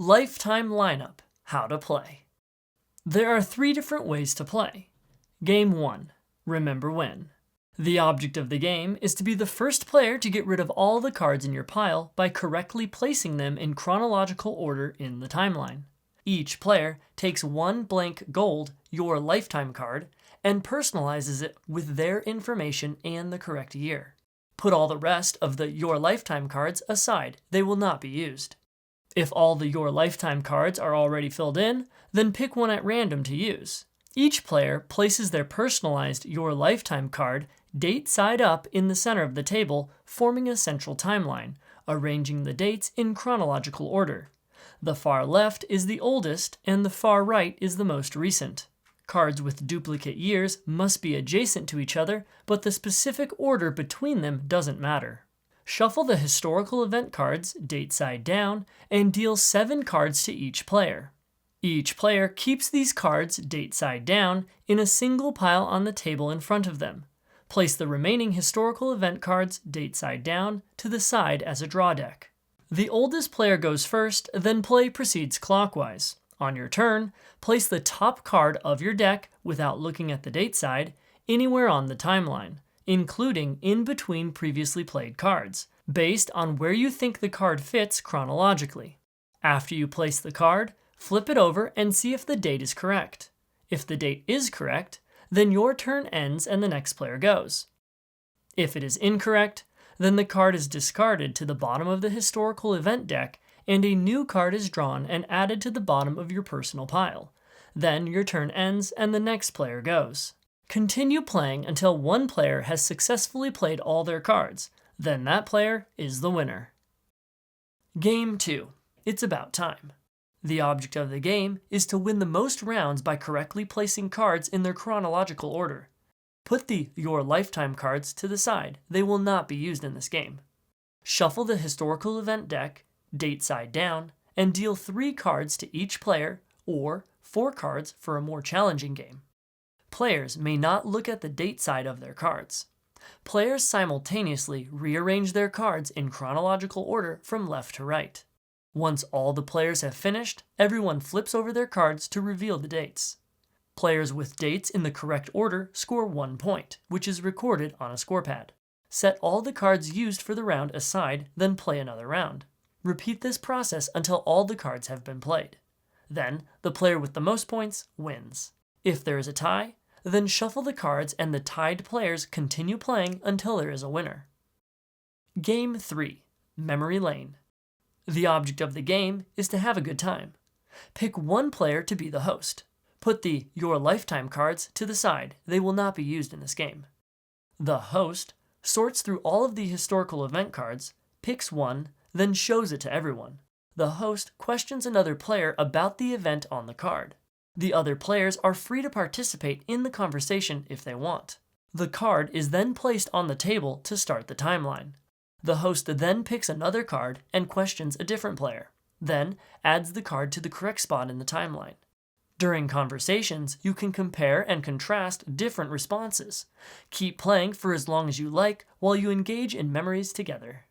Lifetime lineup, how to play. There are 3 different ways to play. Game 1, remember when. The object of the game is to be the first player to get rid of all the cards in your pile by correctly placing them in chronological order in the timeline. Each player takes 1 blank gold, your lifetime card, and personalizes it with their information and the correct year. Put all the rest of the your lifetime cards aside, they will not be used. If all the your lifetime cards are already filled in, then pick one at random to use. Each player places their personalized your lifetime card date side up in the center of the table, forming a central timeline, arranging the dates in chronological order. The far left is the oldest and the far right is the most recent. Cards with duplicate years must be adjacent to each other, but the specific order between them doesn't matter. Shuffle the historical event cards date side down and deal 7 cards to each player. Each player keeps these cards date side down in a single pile on the table in front of them. Place the remaining historical event cards date side down to the side as a draw deck. The oldest player goes first, then play proceeds clockwise. On your turn, place the top card of your deck, without looking at the date side, anywhere on the timeline, including in between previously played cards, based on where you think the card fits chronologically. After you place the card, flip it over and see if the date is correct. If the date is correct, then your turn ends and the next player goes. If it is incorrect, then the card is discarded to the bottom of the historical event deck and a new card is drawn and added to the bottom of your personal pile. Then your turn ends and the next player goes. Continue playing until one player has successfully played all their cards. Then that player is the winner. Game 2. It's about time. The object of the game is to win the most rounds by correctly placing cards in their chronological order. Put the your lifetime cards to the side. They will not be used in this game. Shuffle the historical event deck, date side down, and deal 3 cards to each player, or 4 cards for a more challenging game. Players may not look at the date side of their cards. Players simultaneously rearrange their cards in chronological order from left to right. Once all the players have finished, everyone flips over their cards to reveal the dates. Players with dates in the correct order score 1 point, which is recorded on a scorepad. Set all the cards used for the round aside, then play another round. Repeat this process until all the cards have been played. Then, the player with the most points wins. If there is a tie, then shuffle the cards and the tied players continue playing until there is a winner. Game 3. Memory Lane. The object of the game is to have a good time. Pick one player to be the host. Put the your lifetime cards to the side. They will not be used in this game. The host sorts through all of the historical event cards, picks one, then shows it to everyone. The host questions another player about the event on the card. The other players are free to participate in the conversation if they want. The card is then placed on the table to start the timeline. The host then picks another card and questions a different player, then adds the card to the correct spot in the timeline. During conversations, you can compare and contrast different responses. Keep playing for as long as you like while you engage in memories together.